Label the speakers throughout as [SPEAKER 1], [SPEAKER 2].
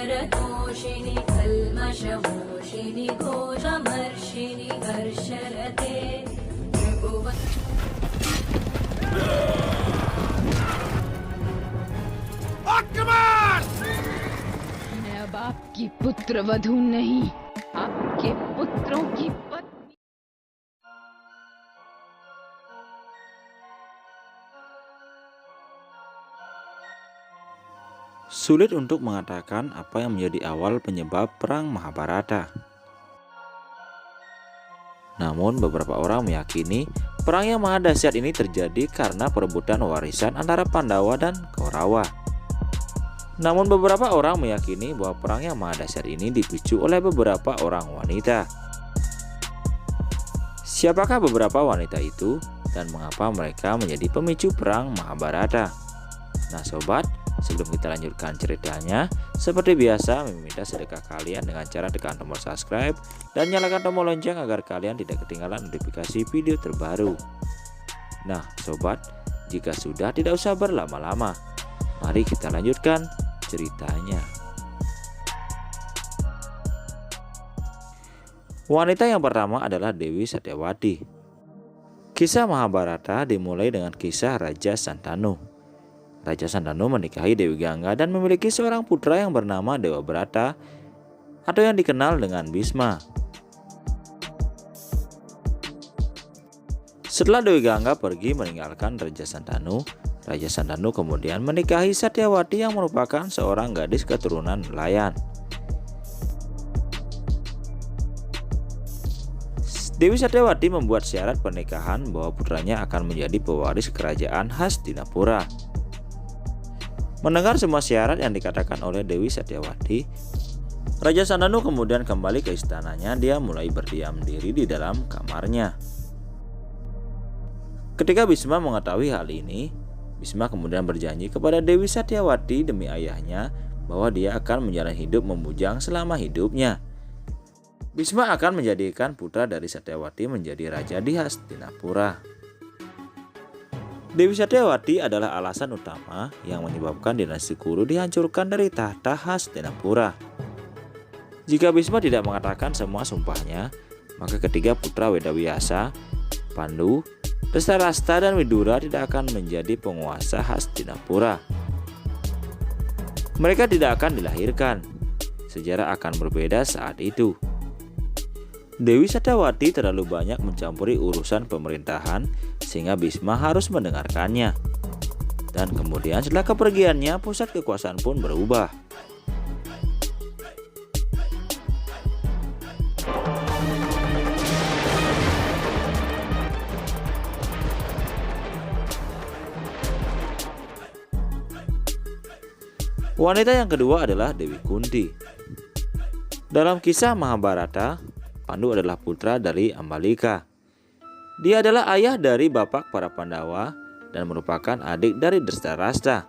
[SPEAKER 1] संसारतोषिणि कल्मषमोषिणि घोषमर्षिणि हर्षरते
[SPEAKER 2] मैं अब आपकी पुत्र वधू नहीं, आपके पुत्रों की पत्नी।
[SPEAKER 3] Sulit untuk mengatakan apa yang menjadi awal penyebab perang Mahabharata. Namun beberapa orang meyakini perang yang maha dahsyat ini terjadi karena perebutan warisan antara Pandawa dan Kaurawa. Namun beberapa orang meyakini bahwa perang yang maha dahsyat ini dipicu oleh beberapa orang wanita. Siapakah beberapa wanita itu dan mengapa mereka menjadi pemicu perang Mahabharata? Nah sobat, sebelum kita lanjutkan ceritanya, seperti biasa meminta sedekah kalian dengan cara tekan tombol subscribe dan nyalakan tombol lonceng agar kalian tidak ketinggalan notifikasi video terbaru. Nah sobat, jika sudah tidak usah berlama-lama, mari kita lanjutkan ceritanya. Wanita yang pertama adalah Dewi Satyawati. Kisah Mahabharata dimulai dengan kisah Raja Santanu. Raja Santanu menikahi Dewi Gangga dan memiliki seorang putra yang bernama Dewabrata atau yang dikenal dengan Bhisma. Setelah Dewi Gangga pergi meninggalkan Raja Santanu kemudian menikahi Satyawati yang merupakan seorang gadis keturunan nelayan. Dewi Satyawati membuat syarat pernikahan bahwa putranya akan menjadi pewaris kerajaan Hastinapura. Mendengar semua syarat yang dikatakan oleh Dewi Satyawati, Raja Santanu kemudian kembali ke istananya. Dia mulai berdiam diri di dalam kamarnya. Ketika Bhisma mengetahui hal ini, Bhisma kemudian berjanji kepada Dewi Satyawati demi ayahnya bahwa dia akan menjalani hidup membujang selama hidupnya. Bhisma akan menjadikan putra dari Satyawati menjadi raja di Hastinapura. Dewi Satyawati adalah alasan utama yang menyebabkan dinasti Kuru dihancurkan dari tahta Hastinapura. Jika Bhisma tidak mengatakan semua sumpahnya, maka ketiga putra Wedawiyasa, Pandu, Dhritarashtra dan Widura tidak akan menjadi penguasa Hastinapura. Mereka tidak akan dilahirkan. Sejarah akan berbeda saat itu. Dewi Satyawati terlalu banyak mencampuri urusan pemerintahan sehingga Bhisma harus mendengarkannya. Dan kemudian setelah kepergiannya, pusat kekuasaan pun berubah. Wanita yang kedua adalah Dewi Kunti. Dalam kisah Mahabharata, Pandu adalah putra dari Ambalika. Dia adalah ayah dari bapak para Pandawa dan merupakan adik dari Dhritarashtra.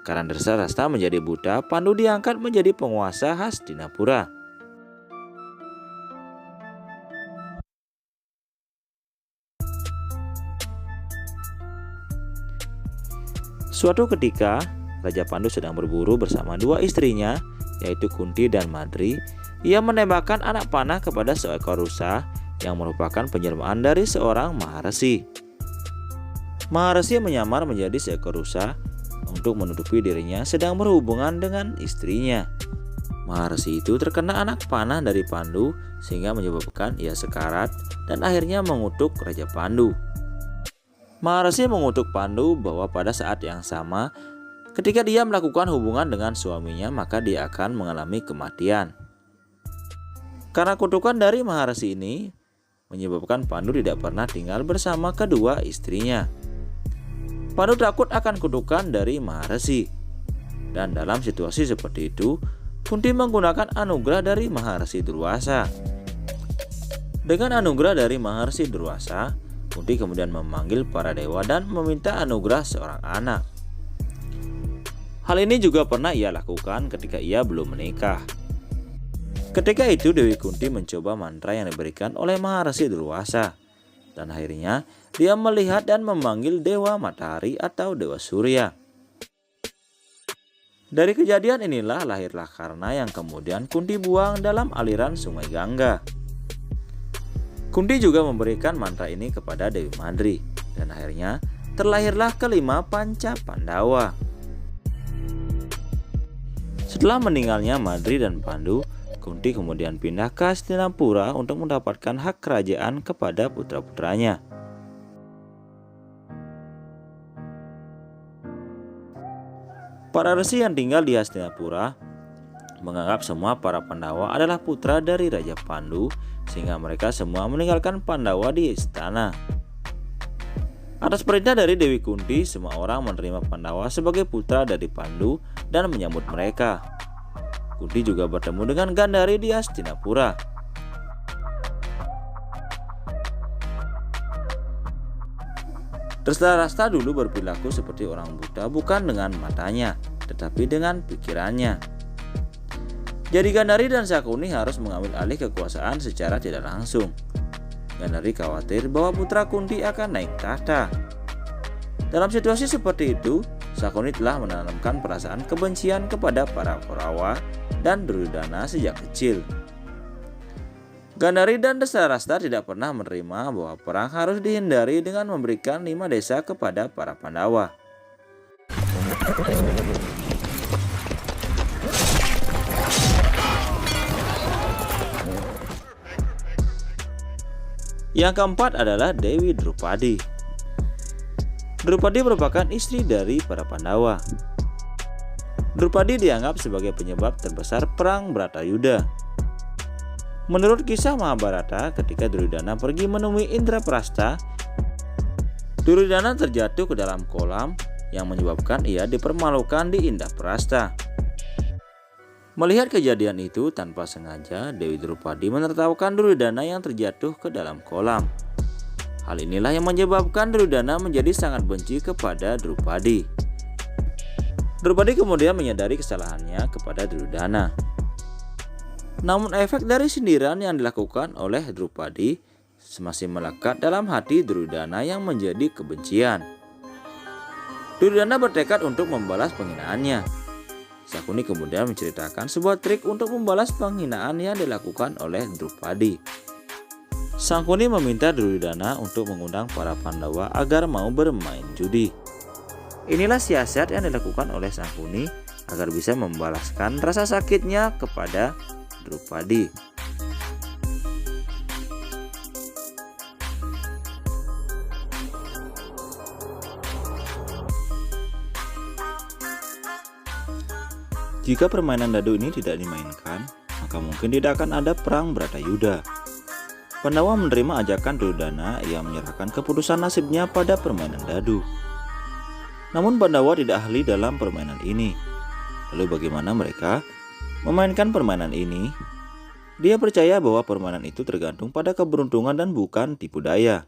[SPEAKER 3] Karena Dhritarashtra menjadi buta, Pandu diangkat menjadi penguasa Hastinapura. Suatu ketika, Raja Pandu sedang berburu bersama dua istrinya, yaitu Kunti dan Madri. Ia menembakkan anak panah kepada seekor rusa yang merupakan penjelmaan dari seorang Maharesi. Maharesi menyamar menjadi seekor rusa untuk menutupi dirinya sedang berhubungan dengan istrinya. Maharesi itu terkena anak panah dari Pandu sehingga menyebabkan ia sekarat dan akhirnya mengutuk Raja Pandu. Maharesi mengutuk Pandu bahwa pada saat yang sama ketika dia melakukan hubungan dengan suaminya maka dia akan mengalami kematian. Karena kutukan dari Maharesi ini menyebabkan Pandu tidak pernah tinggal bersama kedua istrinya. Pandu takut akan kutukan dari Maharesi. Dan dalam situasi seperti itu, Kunti menggunakan anugerah dari Maharesi Durwasa. Dengan anugerah dari Maharesi Durwasa, Kunti kemudian memanggil para dewa dan meminta anugerah seorang anak. Hal ini juga pernah ia lakukan ketika ia belum menikah. Ketika itu Dewi Kunti mencoba mantra yang diberikan oleh Maharesi Durwasa. Dan akhirnya dia melihat dan memanggil Dewa Matahari atau Dewa Surya. Dari kejadian inilah lahirlah Karna yang kemudian Kunti buang dalam aliran sungai Gangga. Kunti juga memberikan mantra ini kepada Dewi Madri dan akhirnya terlahirlah kelima Panca Pandawa. Setelah meninggalnya Madri dan Pandu, Kunti kemudian pindah ke Hastinapura untuk mendapatkan hak kerajaan kepada putra-putranya. Para resi yang tinggal di Hastinapura menganggap semua para Pandawa adalah putra dari Raja Pandu, sehingga mereka semua meninggalkan Pandawa di istana. Atas perintah dari Dewi Kunti, semua orang menerima Pandawa sebagai putra dari Pandu dan menyambut mereka. Kunti juga bertemu dengan Gandhari di Hastinapura. Dresta dulu berperilaku seperti orang buta, bukan dengan matanya, tetapi dengan pikirannya. Jadi Gandhari dan Sakuni harus mengambil alih kekuasaan secara tidak langsung. Gandhari khawatir bahwa putra Kunti akan naik tahta. Dalam situasi seperti itu, Sakuni telah menanamkan perasaan kebencian kepada para Korawa dan Duryodhana sejak kecil. Gandhari dan Dresta tidak pernah menerima bahwa perang harus dihindari dengan memberikan 5 desa kepada para Pandawa. Yang keempat adalah Dewi Drupadi. Drupadi merupakan istri dari para Pandawa. Drupadi dianggap sebagai penyebab terbesar perang Bharatayuda. Menurut kisah Mahabharata, ketika Duryodhana pergi menemui Indraprastha, Duryodhana terjatuh ke dalam kolam yang menyebabkan ia dipermalukan di Indraprastha. Melihat kejadian itu, tanpa sengaja Dewi Drupadi menertawakan Duryodhana yang terjatuh ke dalam kolam. Hal inilah yang menyebabkan Duryodhana menjadi sangat benci kepada Drupadi. Drupadi kemudian menyadari kesalahannya kepada Duryodhana. Namun efek dari sindiran yang dilakukan oleh Drupadi masih melekat dalam hati Duryodhana yang menjadi kebencian. Duryodhana bertekad untuk membalas penghinaannya. Sakuni kemudian menceritakan sebuah trik untuk membalas penghinaan yang dilakukan oleh Drupadi. Sakuni meminta Duryodhana untuk mengundang para Pandawa agar mau bermain judi. Inilah siasat yang dilakukan oleh Sakuni agar bisa membalaskan rasa sakitnya kepada Drupadi. Jika permainan dadu ini tidak dimainkan, maka mungkin tidak akan ada perang Bharatayuda. Pandawa menerima ajakan Duryodhana yang menyerahkan keputusan nasibnya pada permainan dadu. Namun Pandawa tidak ahli dalam permainan ini. Lalu bagaimana mereka memainkan permainan ini? Dia percaya bahwa permainan itu tergantung pada keberuntungan dan bukan tipu daya.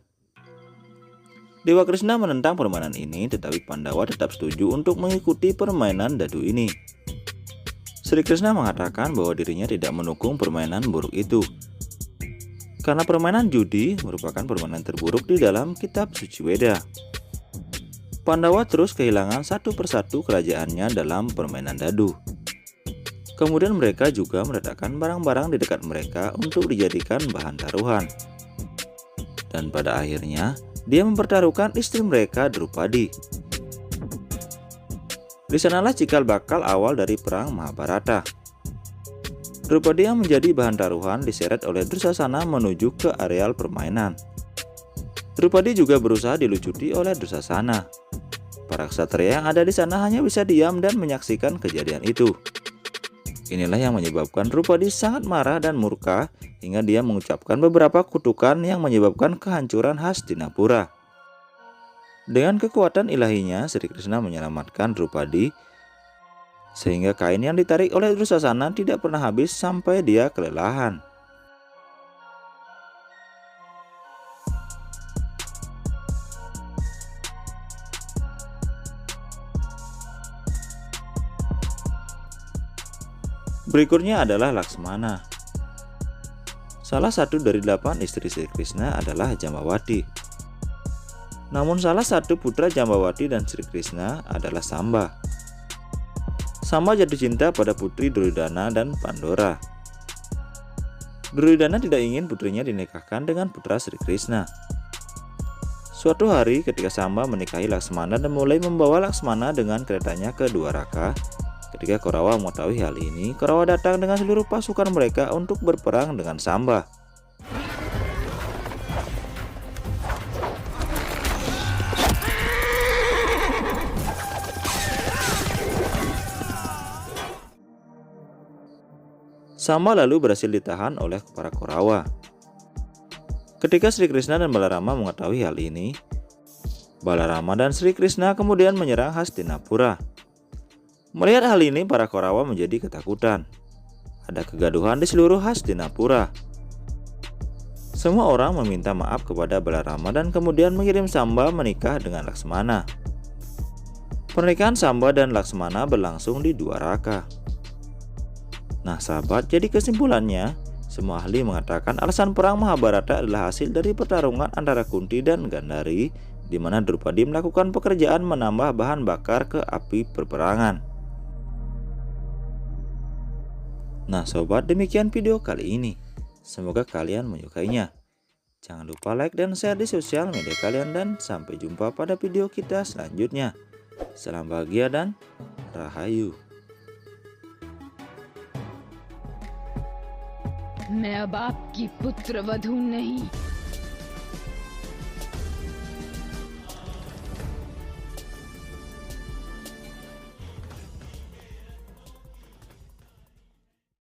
[SPEAKER 3] Dewa Krishna menentang permainan ini, tetapi Pandawa tetap setuju untuk mengikuti permainan dadu ini. Sri Krishna mengatakan bahwa dirinya tidak mendukung permainan buruk itu, karena permainan judi merupakan permainan terburuk di dalam kitab suci Weda. Pandawa terus kehilangan satu persatu kerajaannya dalam permainan dadu. Kemudian mereka juga meletakkan barang-barang di dekat mereka untuk dijadikan bahan taruhan. Dan pada akhirnya, dia mempertaruhkan istri mereka Drupadi. Di sanalah cikal bakal awal dari perang Mahabharata. Drupadi yang menjadi bahan taruhan diseret oleh Dursasana menuju ke areal permainan. Drupadi juga berusaha dilucuti oleh Dursasana. Para ksatria yang ada di sana hanya bisa diam dan menyaksikan kejadian itu. Inilah yang menyebabkan Drupadi sangat marah dan murka hingga dia mengucapkan beberapa kutukan yang menyebabkan kehancuran Hastinapura. Dengan kekuatan ilahinya, Sri Krishna menyelamatkan Drupadi sehingga kain yang ditarik oleh Dursasana tidak pernah habis sampai dia kelelahan. Berikutnya adalah Laksmana. Salah satu dari 8 istri Sri Krishna adalah Jambawati. Namun salah satu putra Jambawati dan Sri Krishna adalah Samba. Samba jatuh cinta pada putri Duryodhana dan Pandora. Duryodhana tidak ingin putrinya dinikahkan dengan putra Sri Krishna. Suatu hari ketika Samba menikahi Laksmana dan mulai membawa Laksmana dengan keretanya ke Dwaraka, ketika Korawa mengetahui hal ini, Korawa datang dengan seluruh pasukan mereka untuk berperang dengan Samba. Samba lalu berhasil ditahan oleh para Korawa. Ketika Sri Krishna dan Balarama mengetahui hal ini, Balarama dan Sri Krishna kemudian menyerang Hastinapura. Melihat hal ini, para Korawa menjadi ketakutan. Ada kegaduhan di seluruh Hastinapura. Semua orang meminta maaf kepada Balarama dan kemudian mengirim Samba menikah dengan Laksmana. Pernikahan Samba dan Laksmana berlangsung di Dwaraka. Nah sahabat, jadi kesimpulannya, semua ahli mengatakan alasan perang Mahabharata adalah hasil dari pertarungan antara Kunti dan Gandhari, di mana Drupadi melakukan pekerjaan menambah bahan bakar ke api peperangan. Nah sobat, demikian video kali ini. Semoga kalian menyukainya. Jangan lupa like dan share di sosial media kalian, dan sampai jumpa pada video kita selanjutnya. Salam bahagia dan rahayu.
[SPEAKER 2] मैं अब आपकी पुत्रवधू नहीं